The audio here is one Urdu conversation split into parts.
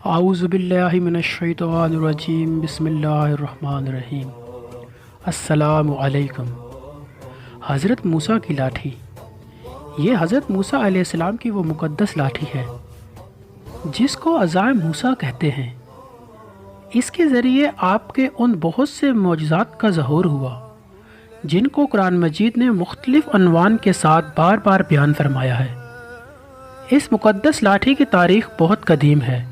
اعوذ باللہ من الشیطان الرجیم بسم اللہ الرحمن الرحیم۔ السلام علیکم۔ حضرت موسیٰ کی لاٹھی۔ یہ حضرت موسیٰ علیہ السلام کی وہ مقدس لاٹھی ہے جس کو عصائے موسیٰ کہتے ہیں۔ اس کے ذریعے آپ کے ان بہت سے معجزات کا ظہور ہوا جن کو قرآن مجید نے مختلف عنوان کے ساتھ بار بار بیان فرمایا ہے۔ اس مقدس لاٹھی کی تاریخ بہت قدیم ہے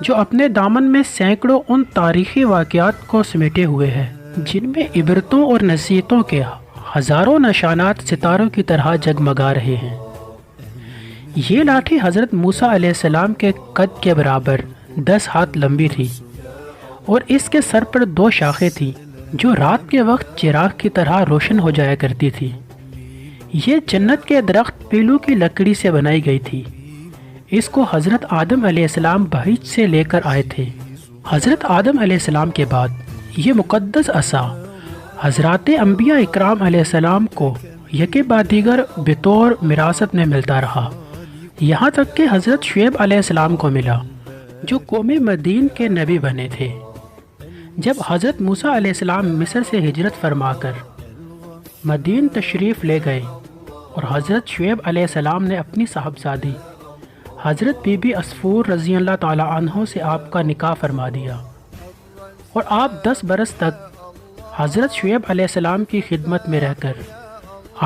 جو اپنے دامن میں سینکڑوں ان تاریخی واقعات کو سمیٹے ہوئے ہے جن میں عبرتوں اور نصیحتوں کے ہزاروں نشانات ستاروں کی طرح جگمگا رہے ہیں۔ یہ لاٹھی حضرت موسیٰ علیہ السلام کے قد کے برابر 10 ہاتھ لمبی تھی اور اس کے سر پر 2 شاخیں تھیں جو رات کے وقت چراغ کی طرح روشن ہو جایا کرتی تھی۔ یہ جنت کے درخت پیلو کی لکڑی سے بنائی گئی تھی۔ اس کو حضرت آدم علیہ السلام بہشت سے لے کر آئے تھے۔ حضرت آدم علیہ السلام کے بعد یہ مقدس عصا حضرات انبیاء اکرام علیہ السلام کو یکے بعد دیگر بطور وراثت میں ملتا رہا، یہاں تک کہ حضرت شعیب علیہ السلام کو ملا جو قوم مدین کے نبی بنے تھے۔ جب حضرت موسیٰ علیہ السلام مصر سے ہجرت فرما کر مدین تشریف لے گئے اور حضرت شعیب علیہ السلام نے اپنی صاحبزادی حضرت بی بی عصفور رضی اللہ تعالی عنہ سے آپ کا نکاح فرما دیا اور آپ 10 برس تک حضرت شعیب علیہ السلام کی خدمت میں رہ کر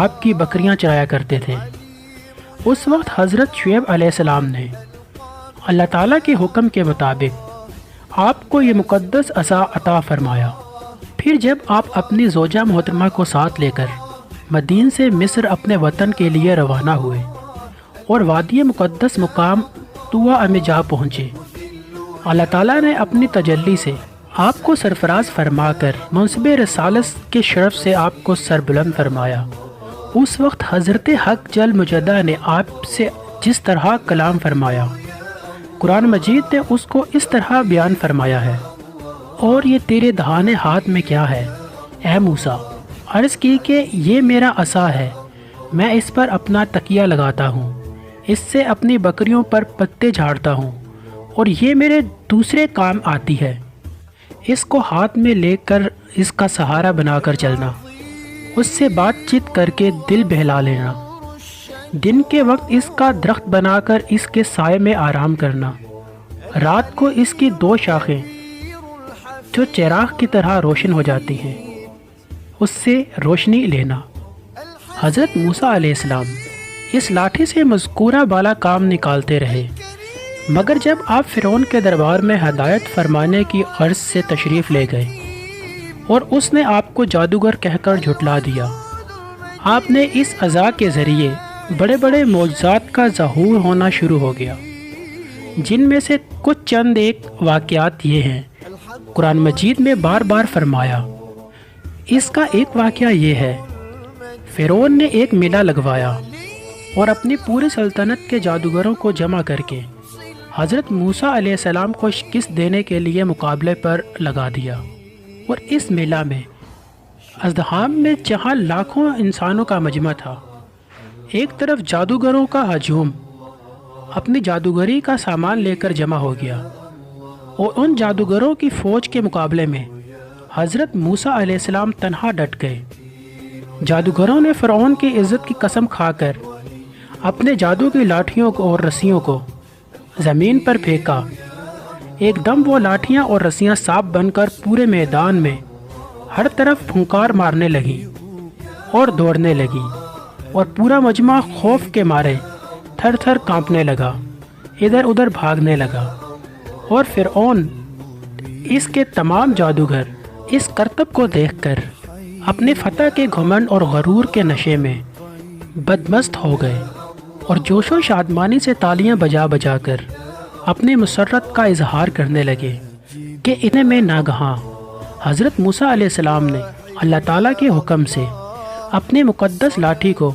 آپ کی بکریاں چرایا کرتے تھے۔ اس وقت حضرت شعیب علیہ السلام نے اللہ تعالیٰ کے حکم کے مطابق آپ کو یہ مقدس عصا عطا فرمایا۔ پھر جب آپ اپنی زوجہ محترمہ کو ساتھ لے کر مدین سے مصر اپنے وطن کے لیے روانہ ہوئے اور وادی مقدس مقام طوٰ میں جا پہنچے، اللہ تعالیٰ نے اپنی تجلی سے آپ کو سرفراز فرما کر منصب رسالت کے شرف سے آپ کو سربلند فرمایا۔ اس وقت حضرت حق جل مجدہ نے آپ سے جس طرح کلام فرمایا، قرآن مجید نے اس کو اس طرح بیان فرمایا ہے: اور یہ تیرے دہانے ہاتھ میں کیا ہے اے موسیٰ؟ عرض کی کہ یہ میرا عصا ہے، میں اس پر اپنا تکیہ لگاتا ہوں، اس سے اپنی بکریوں پر پتے جھاڑتا ہوں اور یہ میرے دوسرے کام آتی ہے۔ اس کو ہاتھ میں لے کر اس کا سہارا بنا کر چلنا، اس سے بات چیت کر کے دل بہلا لینا، دن کے وقت اس کا درخت بنا کر اس کے سائے میں آرام کرنا، رات کو اس کی 2 شاخیں جو چراغ کی طرح روشن ہو جاتی ہیں اس سے روشنی لینا۔ حضرت موسیٰ علیہ السلام اس لاٹھی سے مذکورہ بالا کام نکالتے رہے، مگر جب آپ فرعون کے دربار میں ہدایت فرمانے کی غرض سے تشریف لے گئے اور اس نے آپ کو جادوگر کہہ کر جھٹلا دیا، آپ نے اس عصا کے ذریعے بڑے بڑے معجزات کا ظہور ہونا شروع ہو گیا، جن میں سے کچھ چند ایک واقعات یہ ہیں۔ قرآن مجید میں بار بار فرمایا۔ اس کا ایک واقعہ یہ ہے، فرعون نے ایک میلہ لگوایا اور اپنی پوری سلطنت کے جادوگروں کو جمع کر کے حضرت موسیٰ علیہ السلام کو شکست دینے کے لیے مقابلے پر لگا دیا، اور اس میلہ میں ازدحام میں جہاں لاکھوں انسانوں کا مجمع تھا، ایک طرف جادوگروں کا ہجوم اپنی جادوگری کا سامان لے کر جمع ہو گیا، اور ان جادوگروں کی فوج کے مقابلے میں حضرت موسیٰ علیہ السلام تنہا ڈٹ گئے۔ جادوگروں نے فرعون کی عزت کی قسم کھا کر اپنے جادو کی لاٹھیوں کو اور رسیوں کو زمین پر پھینکا۔ ایک دم وہ لاٹھیاں اور رسیاں سانپ بن کر پورے میدان میں ہر طرف پھنکار مارنے لگیں اور دوڑنے لگیں، اور پورا مجمع خوف کے مارے تھر تھر کانپنے لگا، ادھر ادھر بھاگنے لگا، اور فرعون اس کے تمام جادوگر اس کرتب کو دیکھ کر اپنے فتح کے گھمنڈ اور غرور کے نشے میں بدمست ہو گئے اور جوش و شادمانی سے تالیاں بجا بجا کر اپنی مسرت کا اظہار کرنے لگے کہ انہیں میں ناگہاں حضرت موسیٰ علیہ السلام نے اللہ تعالیٰ کے حکم سے اپنی مقدس لاٹھی کو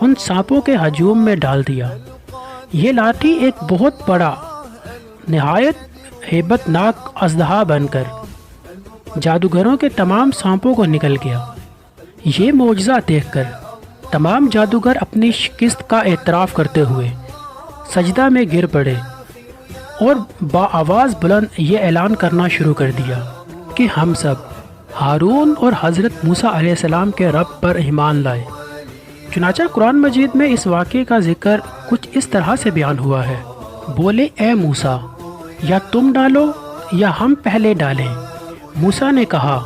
ان سانپوں کے ہجوم میں ڈال دیا۔ یہ لاٹھی ایک بہت بڑا نہایت ہیبت ناک اژدہا بن کر جادوگروں کے تمام سانپوں کو نکل گیا۔ یہ معجزہ دیکھ کر تمام جادوگر اپنی شکست کا اعتراف کرتے ہوئے سجدہ میں گر پڑے اور بآواز بلند یہ اعلان کرنا شروع کر دیا کہ ہم سب ہارون اور حضرت موسیٰ علیہ السلام کے رب پر ایمان لائے۔ چنانچہ قرآن مجید میں اس واقعے کا ذکر کچھ اس طرح سے بیان ہوا ہے، بولے اے موسیٰ یا تم ڈالو یا ہم پہلے ڈالیں۔ موسیٰ نے کہا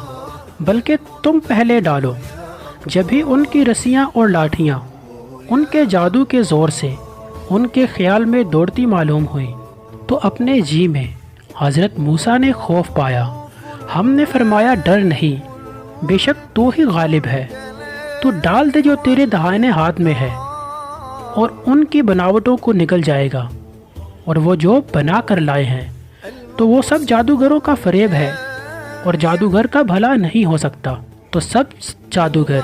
بلکہ تم پہلے ڈالو۔ جب ہی ان کی رسیاں اور لاٹھیاں ان کے جادو کے زور سے ان کے خیال میں دوڑتی معلوم ہوئی تو اپنے جی میں حضرت موسیٰ نے خوف پایا۔ ہم نے فرمایا ڈر نہیں، بے شک تو ہی غالب ہے، تو ڈال دے جو تیرے دائیں ہاتھ میں ہے اور ان کی بناوٹوں کو نگل جائے گا، اور وہ جو بنا کر لائے ہیں تو وہ سب جادوگروں کا فریب ہے، اور جادوگر کا بھلا نہیں ہو سکتا۔ تو سب جادوگر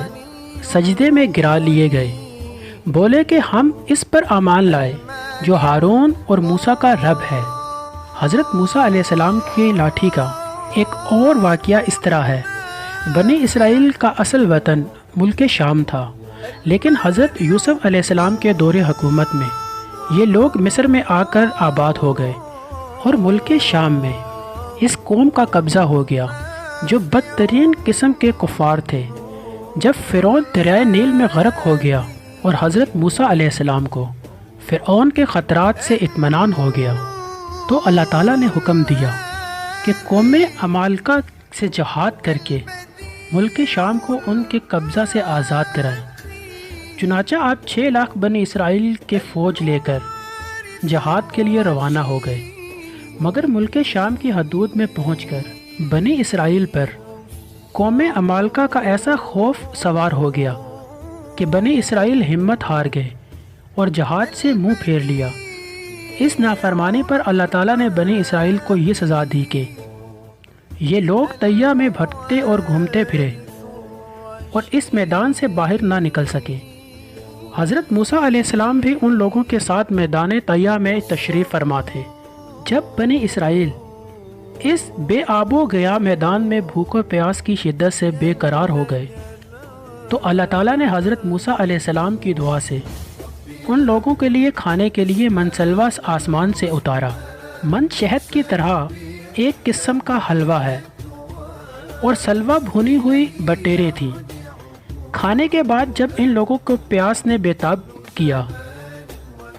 سجدے میں گرا لیے گئے، بولے کہ ہم اس پر ایمان لائے جو ہارون اور موسیٰ کا رب ہے۔ حضرت موسیٰ علیہ السلام کی لاٹھی کا ایک اور واقعہ اس طرح ہے۔ بنی اسرائیل کا اصل وطن ملک شام تھا، لیکن حضرت یوسف علیہ السلام کے دور حکومت میں یہ لوگ مصر میں آ کر آباد ہو گئے، اور ملک شام میں اس قوم کا قبضہ ہو گیا جو بدترین قسم کے کفار تھے۔ جب فرعون دریائے نیل میں غرق ہو گیا اور حضرت موسیٰ علیہ السلام کو فرعون کے خطرات سے اطمینان ہو گیا تو اللہ تعالیٰ نے حکم دیا کہ قوم عمالقہ سے جہاد کر کے ملک شام کو ان کے قبضہ سے آزاد کرائیں۔ چنانچہ آپ 6 لاکھ بنی اسرائیل کے فوج لے کر جہاد کے لیے روانہ ہو گئے، مگر ملک شام کی حدود میں پہنچ کر بنی اسرائیل پر قوم عمالقہ کا ایسا خوف سوار ہو گیا کہ بنی اسرائیل ہمت ہار گئے اور جہاد سے منہ پھیر لیا۔ اس نافرمانی پر اللہ تعالیٰ نے بنی اسرائیل کو یہ سزا دی کہ یہ لوگ تیہ میں بھٹکتے اور گھومتے پھرے اور اس میدان سے باہر نہ نکل سکے۔ حضرت موسیٰ علیہ السلام بھی ان لوگوں کے ساتھ میدان تیہ میں تشریف فرما تھے۔ جب بنی اسرائیل اس بے آب و گیا میدان میں بھوک و پیاس کی شدت سے بے قرار ہو گئے تو اللہ تعالیٰ نے حضرت موسیٰ علیہ السلام کی دعا سے ان لوگوں کے لیے کھانے کے لیے منسلوا آسمان سے اتارا۔ من شہد کی طرح ایک قسم کا حلوہ ہے اور سلوا بھونی ہوئی بٹیریں تھیں۔ کھانے کے بعد جب ان لوگوں کو پیاس نے بےتاب کیا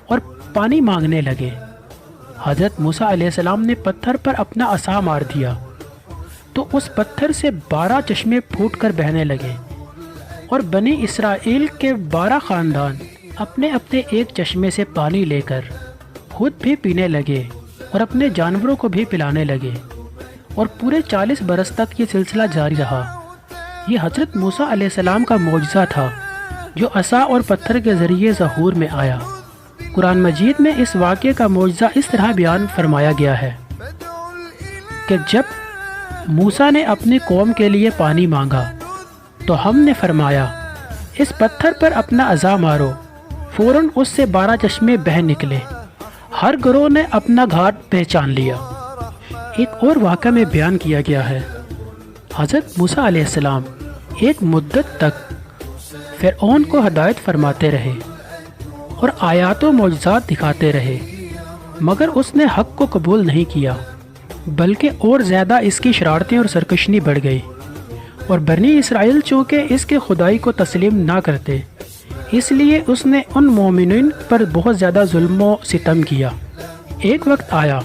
اور پانی مانگنے لگے، حضرت موسیٰ علیہ السلام نے پتھر پر اپنا عصا مار دیا تو اس پتھر سے 12 چشمے پھوٹ کر بہنے لگے، اور بنی اسرائیل کے 12 خاندان اپنے اپنے ایک چشمے سے پانی لے کر خود بھی پینے لگے اور اپنے جانوروں کو بھی پلانے لگے، اور پورے 40 برس تک یہ سلسلہ جاری رہا۔ یہ حضرت موسیٰ علیہ السلام کا معجزہ تھا جو عصا اور پتھر کے ذریعے ظہور میں آیا۔ قرآن مجید میں اس واقعے کا معجزہ اس طرح بیان فرمایا گیا ہے کہ جب موسیٰ نے اپنی قوم کے لیے پانی مانگا تو ہم نے فرمایا اس پتھر پر اپنا عصا مارو، فوراً اس سے 12 چشمے بہہ نکلے، ہر گروہ نے اپنا گھاٹ پہچان لیا۔ ایک اور واقعہ میں بیان کیا گیا ہے، حضرت موسیٰ علیہ السلام ایک مدت تک فرعون کو ہدایت فرماتے رہے اور آیات و معجزات دکھاتے رہے، مگر اس نے حق کو قبول نہیں کیا، بلکہ اور زیادہ اس کی شرارتیں اور سرکشی بڑھ گئی، اور بنی اسرائیل چونکہ اس کے خدائی کو تسلیم نہ کرتے اس لیے اس نے ان مومنین پر بہت زیادہ ظلم و ستم کیا۔ ایک وقت آیا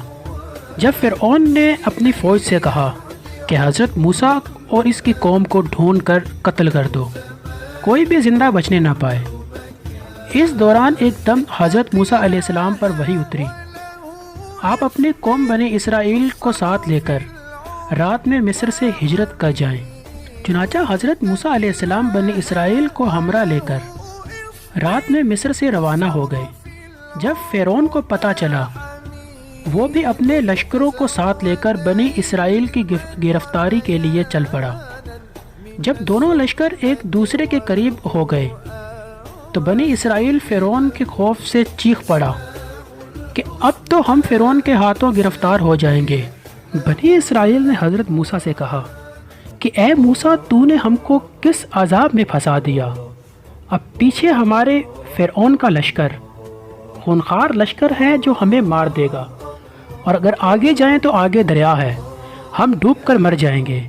جب فرعون نے اپنی فوج سے کہا کہ حضرت موسیٰ اور اس کی قوم کو ڈھونڈ کر قتل کر دو، کوئی بھی زندہ بچنے نہ پائے۔ اس دوران ایک دم حضرت موسیٰ علیہ السلام پر وحی اتری، آپ اپنی قوم بنی اسرائیل کو ساتھ لے کر رات میں مصر سے ہجرت کر جائیں۔ چنانچہ حضرت موسیٰ علیہ السلام بنی اسرائیل کو ہمراہ لے کر رات میں مصر سے روانہ ہو گئے۔ جب فرعون کو پتہ چلا، وہ بھی اپنے لشکروں کو ساتھ لے کر بنی اسرائیل کی گرفتاری کے لیے چل پڑا۔ جب دونوں لشکر ایک دوسرے کے قریب ہو گئے تو بنی اسرائیل فرعون کے خوف سے چیخ پڑا کہ اب تو ہم فرعون کے ہاتھوں گرفتار ہو جائیں گے۔ بنی اسرائیل نے حضرت موسیٰ سے کہا کہ اے موسیٰ، تو نے ہم کو کس عذاب میں پھنسا دیا؟ اب پیچھے ہمارے فرعون کا لشکر خونخوار لشکر ہے جو ہمیں مار دے گا، اور اگر آگے جائیں تو آگے دریا ہے، ہم ڈوب کر مر جائیں گے۔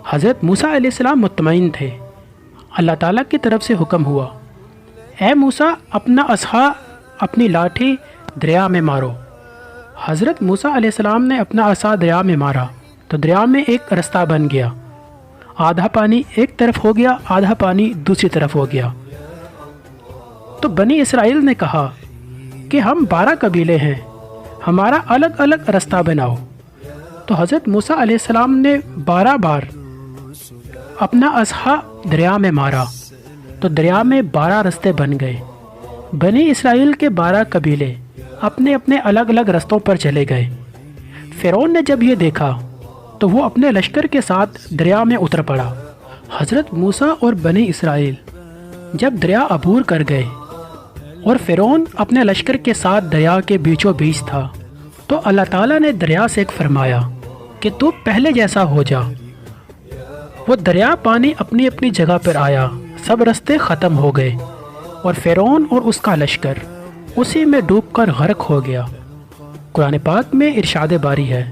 حضرت موسیٰ علیہ السلام مطمئن تھے۔ اللہ تعالیٰ کی طرف سے حکم ہوا، اے موسیٰ اپنا عصا، اپنی لاٹھی دریا میں مارو۔ حضرت موسیٰ علیہ السلام نے اپنا عصا دریا میں مارا تو دریا میں ایک رستہ بن گیا، آدھا پانی ایک طرف ہو گیا، آدھا پانی دوسری طرف ہو گیا۔ تو بنی اسرائیل نے کہا کہ ہم 12 قبیلے ہیں، ہمارا الگ الگ رستہ بناؤ۔ تو حضرت موسیٰ علیہ السلام نے 12 بار اپنا عصا دریا میں مارا تو دریا میں 12 رستے بن گئے۔ بنی اسرائیل کے 12 قبیلے اپنے اپنے الگ الگ رستوں پر چلے گئے۔ فرعون نے جب یہ دیکھا تو وہ اپنے لشکر کے ساتھ دریا میں اتر پڑا۔ حضرت موسیٰ اور بنی اسرائیل جب دریا عبور کر گئے اور فرعون اپنے لشکر کے ساتھ دریا کے بیچوں بیچ تھا، تو اللہ تعالیٰ نے دریا سے ایک فرمایا کہ تو پہلے جیسا ہو جا۔ وہ دریا پانی اپنی اپنی جگہ پر آیا، سب رستے ختم ہو گئے اور فرعون اور اس کا لشکر اسی میں ڈوب کر غرق ہو گیا۔ قرآن پاک میں ارشاد باری ہے،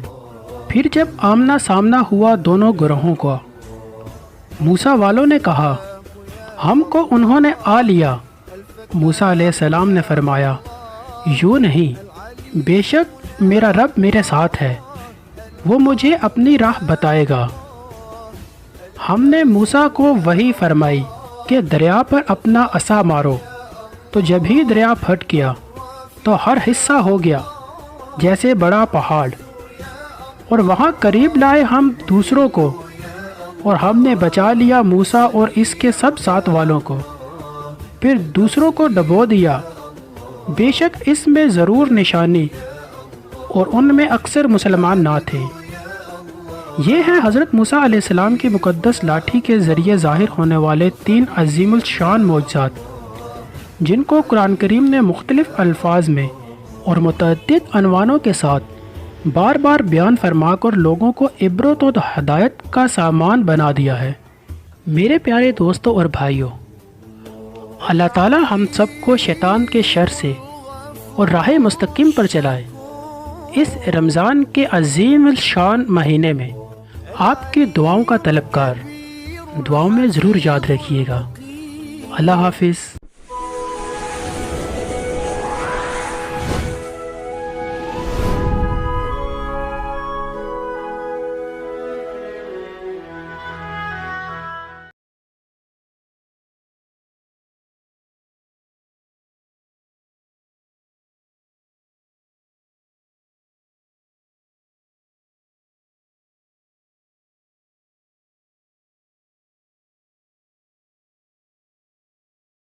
پھر جب آمنا سامنا ہوا دونوں گروہوں کا، موسیٰ والوں نے کہا ہم کو انہوں نے آ لیا۔ موسیٰ علیہ السلام نے فرمایا یوں نہیں، بے شک میرا رب میرے ساتھ ہے، وہ مجھے اپنی راہ بتائے گا۔ ہم نے موسیٰ کو وحی فرمائی کہ دریا پر اپنا عصا مارو، تو جب ہی دریا پھٹ گیا تو ہر حصہ ہو گیا جیسے بڑا پہاڑ، اور وہاں قریب لائے ہم دوسروں کو، اور ہم نے بچا لیا موسیٰ اور اس کے سب ساتھ والوں کو، پھر دوسروں کو ڈبو دیا۔ بے شک اس میں ضرور نشانی، اور ان میں اکثر مسلمان نہ تھے۔ یہ ہیں حضرت موسیٰ علیہ السلام کی مقدس لاٹھی کے ذریعے ظاہر ہونے والے 3 عظیم الشان معجزات، جن کو قرآن کریم نے مختلف الفاظ میں اور متعدد عنوانوں کے ساتھ بار بار بیان فرما کر لوگوں کو عبرت و ہدایت کا سامان بنا دیا ہے۔ میرے پیارے دوستوں اور بھائیوں، اللہ تعالیٰ ہم سب کو شیطان کے شر سے اور راہ مستقیم پر چلائے۔ اس رمضان کے عظیم الشان مہینے میں آپ کی دعاؤں کا طلبگار، دعاؤں میں ضرور یاد رکھیے گا۔ اللہ حافظ۔